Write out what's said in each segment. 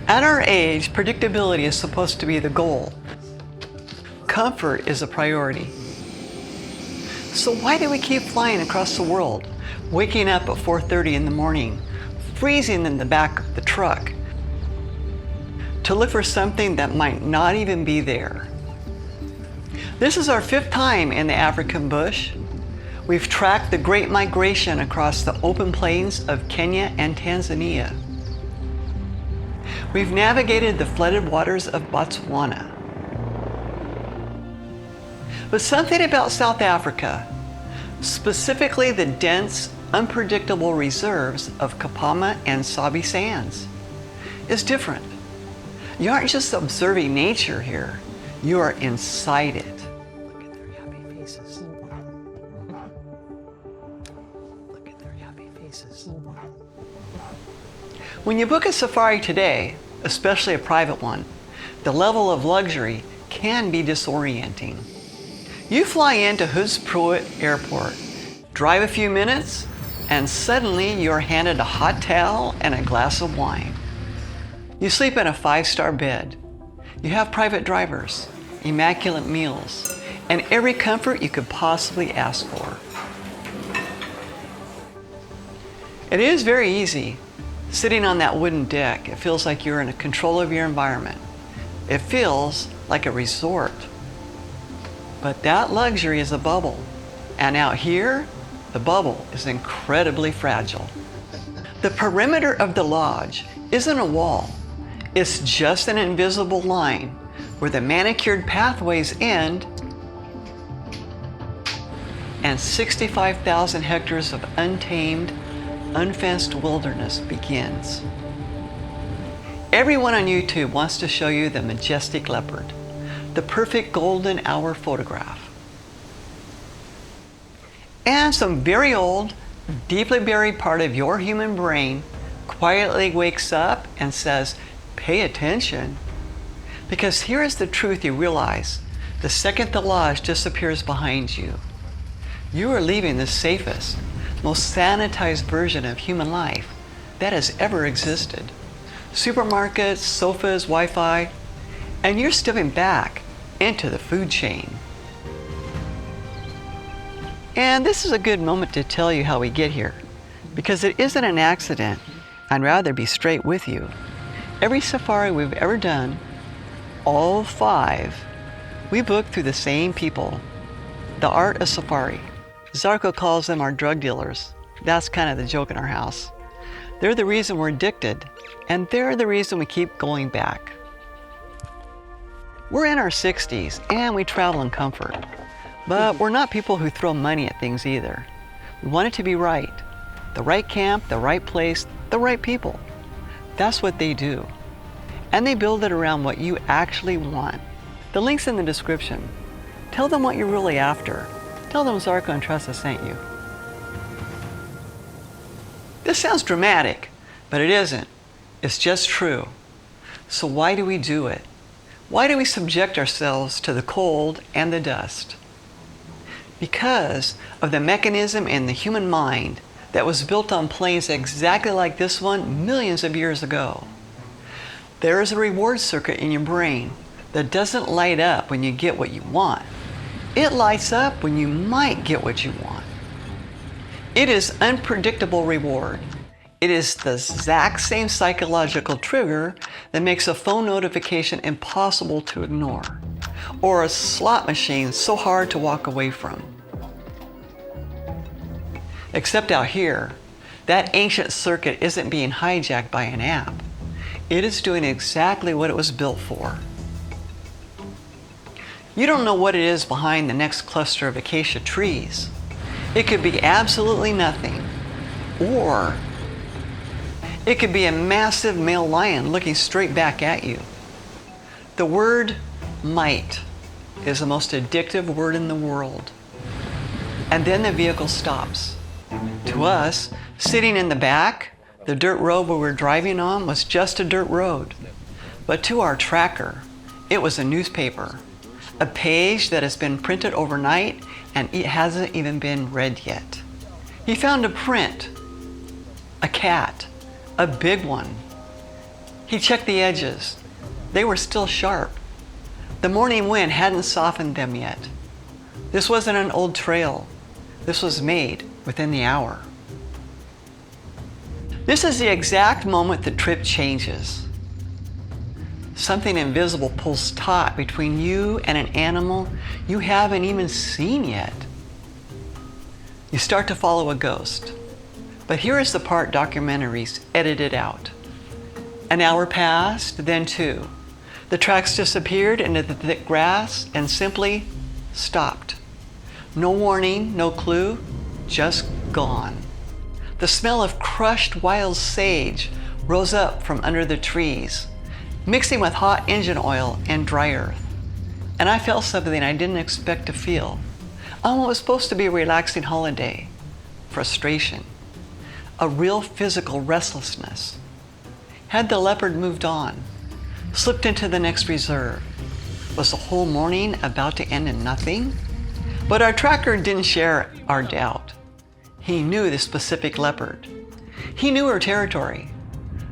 At our age, predictability is supposed to be the goal. Comfort is a priority. So why do we keep flying across the world, waking up at 4:30 in the morning, freezing in the back of the truck, to look for something that might not even be there? This is our 5th time in the African bush. We've tracked the Great Migration across the open plains of Kenya and Tanzania. We've navigated the flooded waters of Botswana. But something about South Africa, specifically the dense, unpredictable reserves of Kapama and Sabi Sands, is different. You aren't just observing nature here, you are inside it. Look at their happy faces. Look at their happy faces. When you book a safari today, especially a private one, the level of luxury can be disorienting. You fly into Hoedspruit Airport, drive a few minutes, and suddenly you're handed a hot towel and a glass of wine. You sleep in a 5-star bed. You have private drivers, immaculate meals, and every comfort you could possibly ask for. It is very easy. Sitting on that wooden deck, it feels like you're in control of your environment. It feels like a resort. But that luxury is a bubble. And out here, the bubble is incredibly fragile. The perimeter of the lodge isn't a wall. It's just an invisible line where the manicured pathways end and 65,000 hectares of untamed, unfenced wilderness begins. Everyone on YouTube wants to show you the majestic leopard, the perfect golden hour photograph. And some very old, deeply buried part of your human brain quietly wakes up and says, pay attention. Because here is the truth you realize the second the lodge disappears behind you. You are leaving the safest, most sanitized version of human life that has ever existed. Supermarkets, sofas, Wi-Fi, and you're stepping back into the food chain. And this is a good moment to tell you how we get here, because it isn't an accident. I'd rather be straight with you. Every safari we've ever done, all 5, we booked through the same people. The art of safari. Zarko calls them our drug dealers. That's kind of the joke in our house. They're the reason we're addicted, and they're the reason we keep going back. We're in our 60s, and we travel in comfort. But we're not people who throw money at things either. We want it to be right. The right camp, the right place, the right people. That's what they do. And they build it around what you actually want. The link's in the description. Tell them what you're really after. Tell them Zarko and Tressa sent you. This sounds dramatic, but it isn't. It's just true. So why do we do it? Why do we subject ourselves to the cold and the dust? Because of the mechanism in the human mind that was built on planes exactly like this one millions of years ago. There is a reward circuit in your brain that doesn't light up when you get what you want. It lights up when you might get what you want. It is unpredictable reward. It is the exact same psychological trigger that makes a phone notification impossible to ignore, or a slot machine so hard to walk away from. Except out here, that ancient circuit isn't being hijacked by an app. It is doing exactly what it was built for. You don't know what it is behind the next cluster of acacia trees. It could be absolutely nothing, or it could be a massive male lion looking straight back at you. The word might is the most addictive word in the world. And then the vehicle stops. To us, sitting in the back, the dirt road we were driving on was just a dirt road. But to our tracker, it was a newspaper. A page that has been printed overnight and it hasn't even been read yet. He found a print, a cat, a big one. He checked the edges. They were still sharp. The morning wind hadn't softened them yet. This wasn't an old trail. This was made within the hour. This is the exact moment the trip changes. Something invisible pulls taut between you and an animal you haven't even seen yet. You start to follow a ghost. But here is the part documentaries edited out. An hour passed, then two. The tracks disappeared into the thick grass and simply stopped. No warning, no clue, just gone. The smell of crushed wild sage rose up from under the trees, mixing with hot engine oil and dry earth. And I felt something I didn't expect to feel on what was supposed to be a relaxing holiday. Frustration. A real physical restlessness. Had the leopard moved on, slipped into the next reserve? Was the whole morning about to end in nothing? But our tracker didn't share our doubt. He knew the specific leopard. He knew her territory.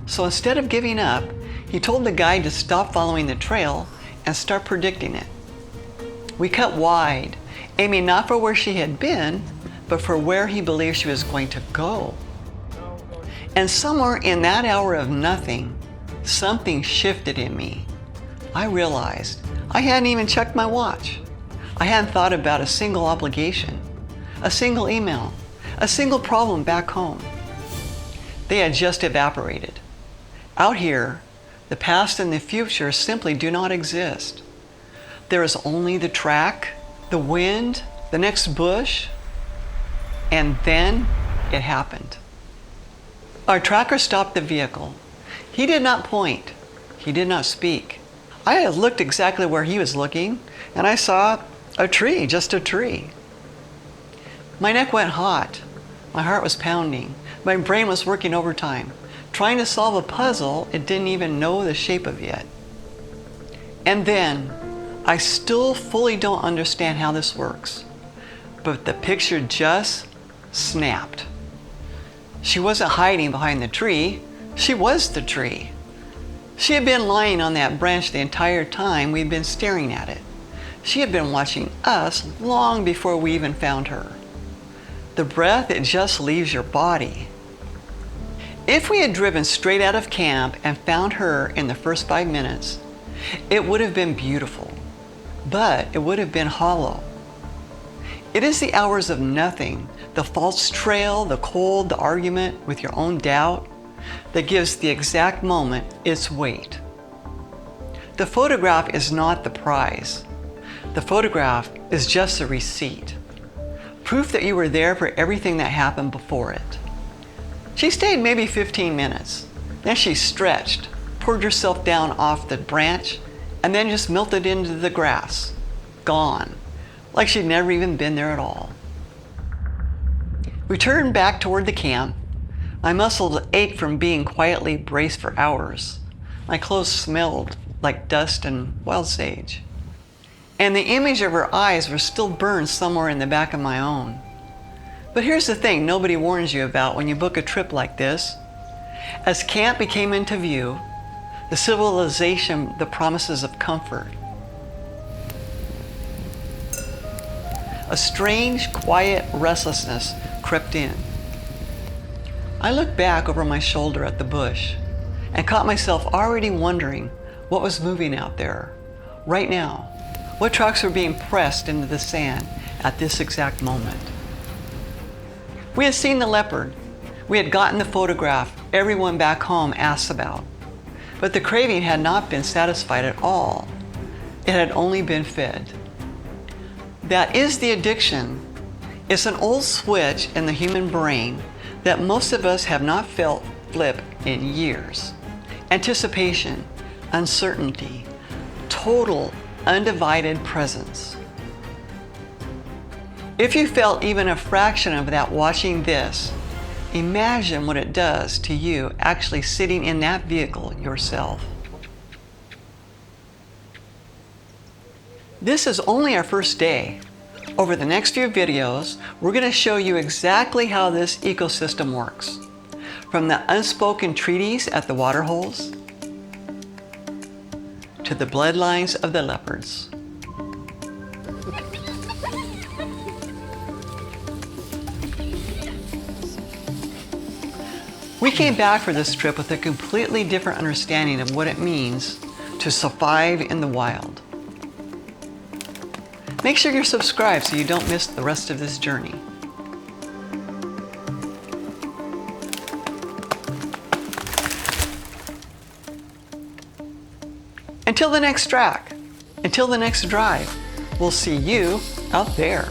So instead of giving up, he told the guide to stop following the trail and start predicting it. We cut wide, aiming not for where she had been, but for where he believed she was going to go. And somewhere in that hour of nothing, something shifted in me. I realized I hadn't even checked my watch. I hadn't thought about a single obligation, a single email, a single problem back home. They had just evaporated. Out here, the past and the future simply do not exist. There is only the track, the wind, the next bush, and then it happened. Our tracker stopped the vehicle. He did not point. He did not speak. I had looked exactly where he was looking, and I saw a tree, just a tree. My neck went hot. My heart was pounding. My brain was working overtime, trying to solve a puzzle it didn't even know the shape of yet. And then, I still fully don't understand how this works, but the picture just snapped. She wasn't hiding behind the tree. She was the tree. She had been lying on that branch the entire time we'd been staring at it. She had been watching us long before we even found her. The breath, it just leaves your body. If we had driven straight out of camp and found her in the first 5 minutes, it would have been beautiful, but it would have been hollow. It is the hours of nothing, the false trail, the cold, the argument with your own doubt, that gives the exact moment its weight. The photograph is not the prize. The photograph is just a receipt. Proof that you were there for everything that happened before it. She stayed maybe 15 minutes. Then she stretched, poured herself down off the branch, and then just melted into the grass. Gone. Like she'd never even been there at all. We turned back toward the camp. My muscles ached from being quietly braced for hours. My clothes smelled like dust and wild sage. And the image of her eyes was still burned somewhere in the back of my own. But here's the thing nobody warns you about when you book a trip like this. As camp became into view, the civilization, the promises of comfort, a strange, quiet restlessness crept in. I looked back over my shoulder at the bush and caught myself already wondering what was moving out there, right now. What tracks were being pressed into the sand at this exact moment? We had seen the leopard. We had gotten the photograph everyone back home asks about. But the craving had not been satisfied at all. It had only been fed. That is the addiction. It's an old switch in the human brain that most of us have not felt flip in years. Anticipation, uncertainty, total undivided presence. If you felt even a fraction of that watching this, imagine what it does to you actually sitting in that vehicle yourself. This is only our first day. Over the next few videos, we're going to show you exactly how this ecosystem works. From the unspoken treaties at the waterholes, to the bloodlines of the leopards. We came back for this trip with a completely different understanding of what it means to survive in the wild. Make sure you're subscribed so you don't miss the rest of this journey. Until the next track, until the next drive, we'll see you out there.